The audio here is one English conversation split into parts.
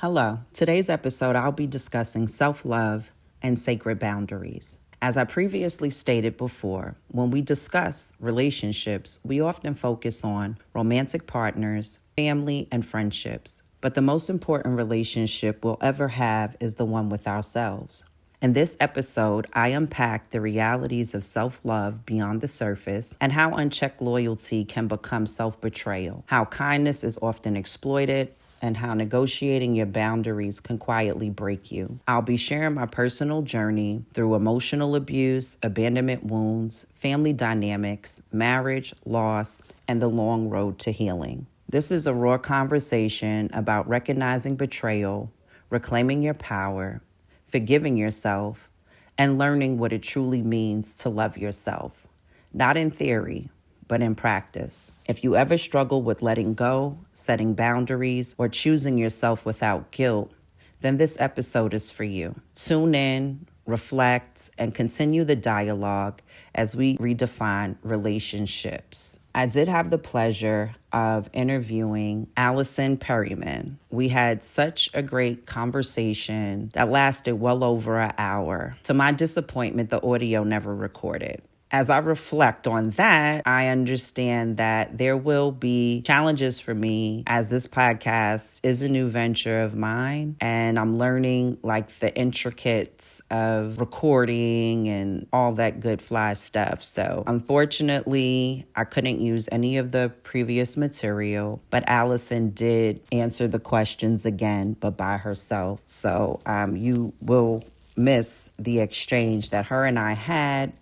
Hello. Today's episode, I'll be discussing self-love and sacred boundaries. As I previously stated before, when we discuss relationships, we often focus on romantic partners, family, and friendships. But the most important relationship we'll ever have is the one with ourselves. In this episode, I unpack the realities of self-love beyond the surface and how unchecked loyalty can become self-betrayal, how kindness is often exploited, and how negotiating your boundaries can quietly break you. I'll be sharing my personal journey through emotional abuse, abandonment wounds, family dynamics, marriage, loss, and the long road to healing. This is a raw conversation about recognizing betrayal, reclaiming your power, forgiving yourself, and learning what it truly means to love yourself. Not in theory, but in practice. If you ever struggle with letting go, setting boundaries, or choosing yourself without guilt, then this episode is for you. Tune in, reflect, and continue the dialogue as we redefine relationships. I did have the pleasure of interviewing Allison Perryman. We had such a great conversation that lasted well over an hour. To my disappointment, the audio never recorded. As I reflect on that, I understand that there will be challenges for me as this podcast is a new venture of mine and I'm learning like the intricacies of recording and all that good fly stuff. So unfortunately, I couldn't use any of the previous material, but Allison did answer the questions again, but by herself. So you will miss the exchange that her and I had.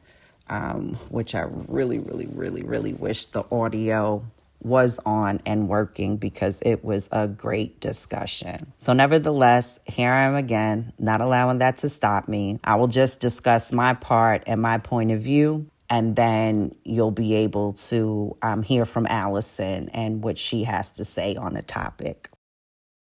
Which I really wish the audio was on and working because it was a great discussion. So nevertheless, here I am again, not allowing that to stop me. I will just discuss my part and my point of view, and then you'll be able to hear from Allison and what she has to say on the topic.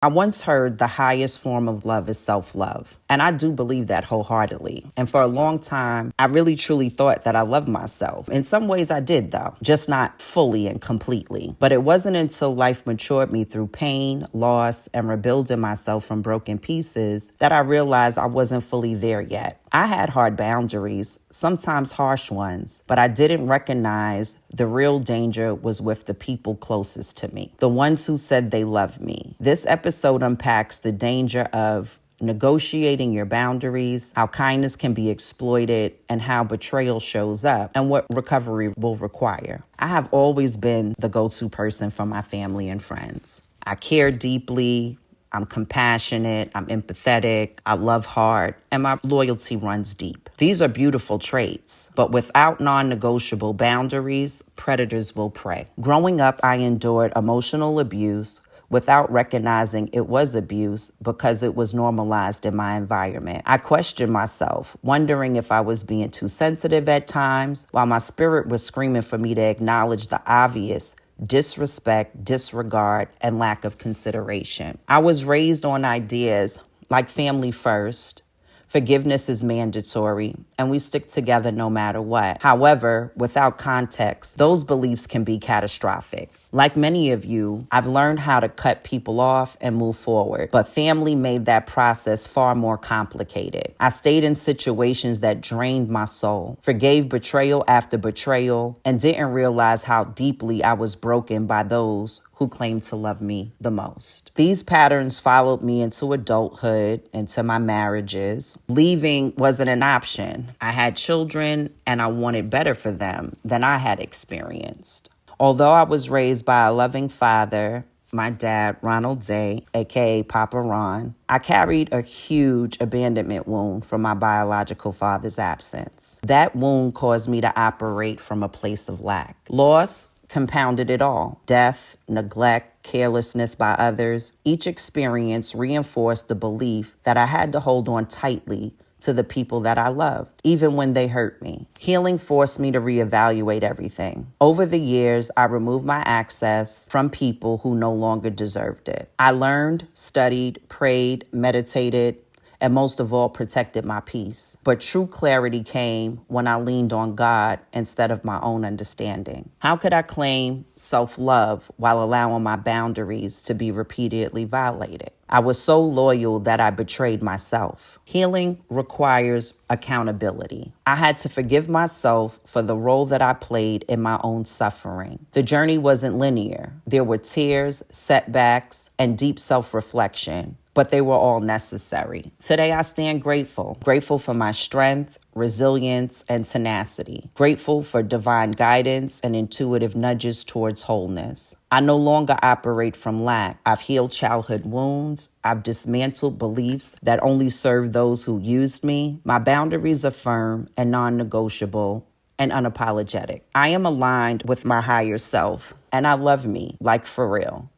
I once heard the highest form of love is self-love, and I do believe that wholeheartedly. And for a long time, I really truly thought that I loved myself. In some ways I did though, just not fully and completely. But it wasn't until life matured me through pain, loss, and rebuilding myself from broken pieces that I realized I wasn't fully there yet. I had hard boundaries, sometimes harsh ones, but I didn't recognize the real danger was with the people closest to me, the ones who said they loved me. This episode unpacks the danger of negotiating your boundaries, how kindness can be exploited, and how betrayal shows up, and what recovery will require. I have always been the go-to person for my family and friends. I care deeply. I'm compassionate, I'm empathetic, I love hard, and my loyalty runs deep. These are beautiful traits, but without non-negotiable boundaries, predators will prey. Growing up, I endured emotional abuse without recognizing it was abuse because it was normalized in my environment. I questioned myself, wondering if I was being too sensitive at times, while my spirit was screaming for me to acknowledge the obvious: disrespect, disregard, and lack of consideration. I was raised on ideas like family first, forgiveness is mandatory, and we stick together no matter what. However, without context, those beliefs can be catastrophic. Like many of you, I've learned how to cut people off and move forward, but family made that process far more complicated. I stayed in situations that drained my soul, forgave betrayal after betrayal, and didn't realize how deeply I was broken by those who claimed to love me the most. These patterns followed me into adulthood, into my marriages. Leaving wasn't an option. I had children and I wanted better for them than I had experienced. Although I was raised by a loving father, my dad, Ronald Day, aka Papa Ron, I carried a huge abandonment wound from my biological father's absence. That wound caused me to operate from a place of lack. Loss compounded it all. Death, neglect, carelessness by others. Each experience reinforced the belief that I had to hold on tightly to the people that I loved, even when they hurt me. Healing forced me to reevaluate everything. Over the years, I removed my access from people who no longer deserved it. I learned, studied, prayed, meditated, and most of all, protected my peace. But true clarity came when I leaned on God instead of my own understanding. How could I claim self-love while allowing my boundaries to be repeatedly violated? I was so loyal that I betrayed myself. Healing requires accountability. I had to forgive myself for the role that I played in my own suffering. The journey wasn't linear. There were tears, setbacks, and deep self-reflection, but they were all necessary. Today, I stand grateful. Grateful for my strength, resilience, and tenacity. Grateful for divine guidance and intuitive nudges towards wholeness. I no longer operate from lack. I've healed childhood wounds. I've dismantled beliefs that only served those who used me. My boundaries are firm and non-negotiable and unapologetic. I am aligned with my higher self, and I love me, like for real.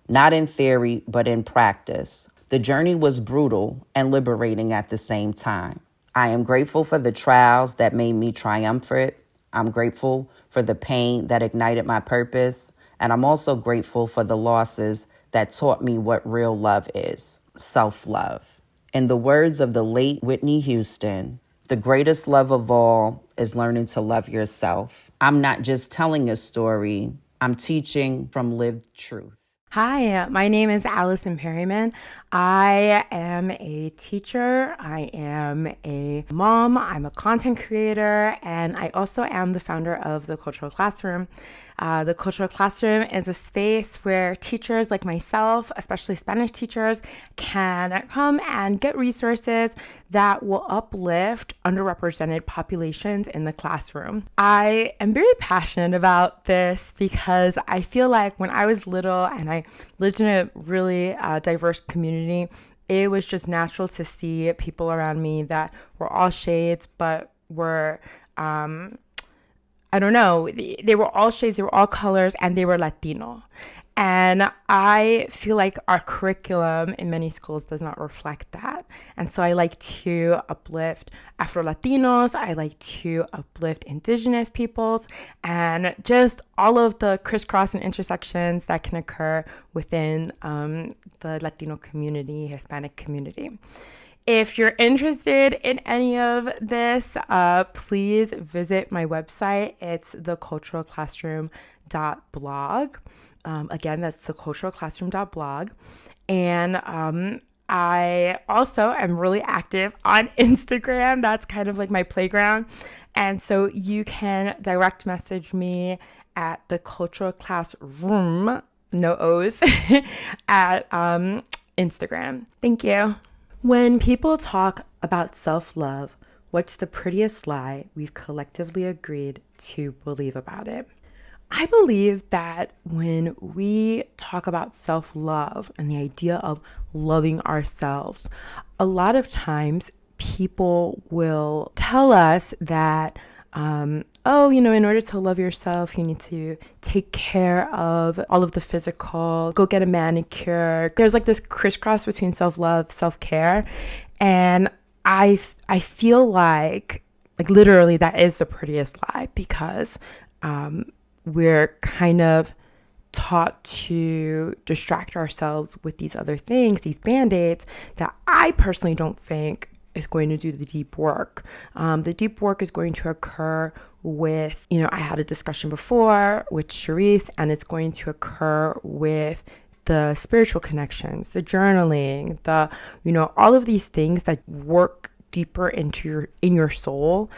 Not in theory, but in practice. The journey was brutal and liberating at the same time. I am grateful for the trials that made me triumphant. I'm grateful for the pain that ignited my purpose. And I'm also grateful for the losses that taught me what real love is, self-love. In the words of the late Whitney Houston, the greatest love of all is learning to love yourself. I'm not just telling a story, I'm teaching from lived truth. Hi, my name is Allison Perryman. I am a teacher, I am a mom, I'm a content creator, and I also am the founder of The Cultural Classroom. The Cultural Classroom is a space where teachers like myself, especially Spanish teachers, can come and get resources that will uplift underrepresented populations in the classroom. I am very passionate about this because I feel like when I was little and I lived in a really diverse community, it was just natural to see people around me that were all shades, but were I don't know, they were all shades, they were all colors, and they were Latino. And I feel like our curriculum in many schools does not reflect that. And so I like to uplift Afro-Latinos, I like to uplift Indigenous peoples, and just all of the crisscross and intersections that can occur within the Latino community, Hispanic community. If you're interested in any of this, please visit my website. It's theculturalclassroom.blog. Again, that's theculturalclassroom.blog. And I also am really active on Instagram. That's kind of like my playground. And so you can direct message me at the Cultural Classroom, no O's, at Instagram. Thank you. When people talk about self-love, what's the prettiest lie we've collectively agreed to believe about it? I believe that when we talk about self-love and the idea of loving ourselves, a lot of times people will tell us that in order to love yourself, you need to take care of all of the physical, go get a manicure. There's like this crisscross between self-love, self-care. And I feel like literally that is the prettiest lie because we're kind of taught to distract ourselves with these other things, these band-aids that I personally don't think is going to do the deep work. The deep work is going to occur with, I had a discussion before with Charisse, and it's going to occur with the spiritual connections, the journaling, all of these things that work deeper into your soul,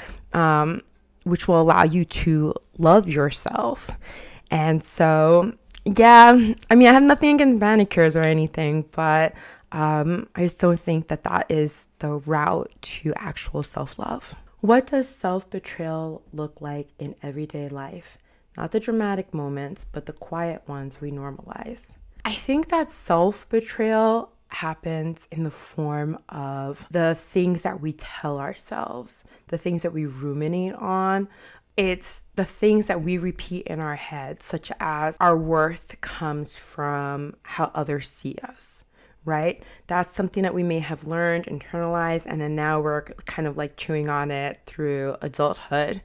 which will allow you to love yourself. And so, I have nothing against manicures or anything, but I just don't think that is the route to actual self-love. What does self-betrayal look like in everyday life? Not the dramatic moments, but the quiet ones we normalize. I think that self-betrayal happens in the form of the things that we tell ourselves, the things that we ruminate on. It's the things that we repeat in our heads, such as our worth comes from how others see us. Right? That's something that we may have learned, internalized, and then now we're kind of chewing on it through adulthood.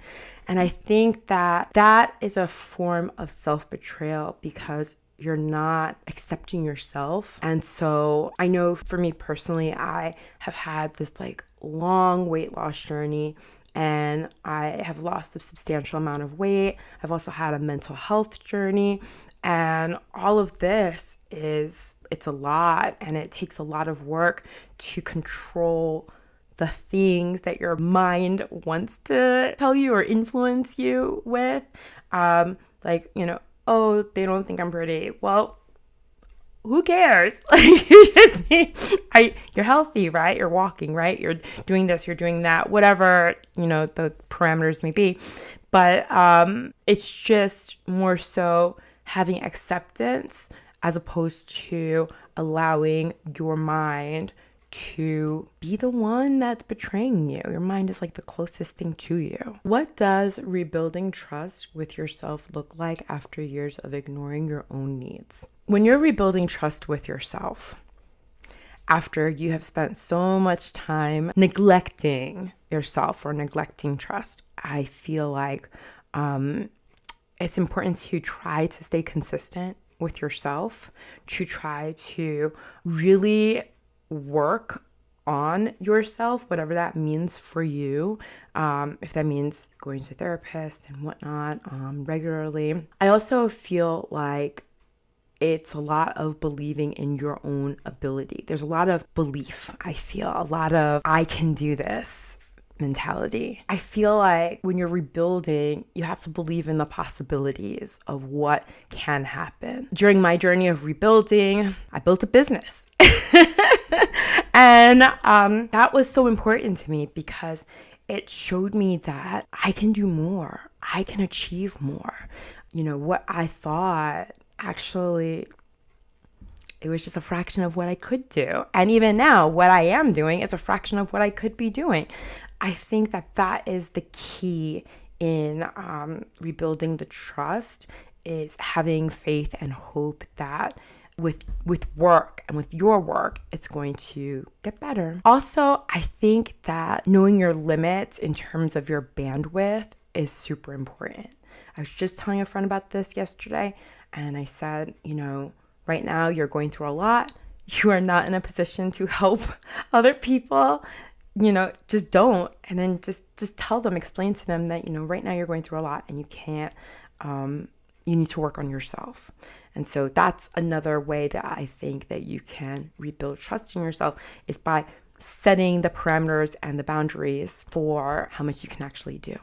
And I think that is a form of self-betrayal because you're not accepting yourself. And so I know for me personally, I have had this like long weight loss journey, and I have lost a substantial amount of weight. I've also had a mental health journey, and all of this it's a lot, and it takes a lot of work to control the things that your mind wants to tell you or influence you with. Like, oh, they don't think I'm pretty. Well, who cares? Like, you're healthy, right? You're walking, right? You're doing this, you're doing that, whatever, the parameters may be. But it's just more so having acceptance as opposed to allowing your mind to be the one that's betraying you. Your mind is like the closest thing to you. What does rebuilding trust with yourself look like after years of ignoring your own needs? When you're rebuilding trust with yourself, after you have spent so much time neglecting yourself or neglecting trust, I feel like it's important to try to stay consistent with yourself, to try to really work on yourself, whatever that means for you. If that means going to a therapist and whatnot regularly. I also feel like it's a lot of believing in your own ability. There's a lot of belief, I feel, a lot of I can do this mentality. I feel like when you're rebuilding, you have to believe in the possibilities of what can happen. During my journey of rebuilding, I built a business. And that was so important to me because it showed me that I can do more. I can achieve more. What I thought, actually, it was just a fraction of what I could do. And even now, what I am doing is a fraction of what I could be doing. I think that is the key in rebuilding the trust, is having faith and hope that with work and with your work, it's going to get better. Also, I think that knowing your limits in terms of your bandwidth is super important. I was just telling a friend about this yesterday, and I said, right now you're going through a lot. You are not in a position to help other people. Just don't. And then just tell them, explain to them that, right now you're going through a lot and you can't, you need to work on yourself. And so that's another way that I think that you can rebuild trust in yourself, is by setting the parameters and the boundaries for how much you can actually do.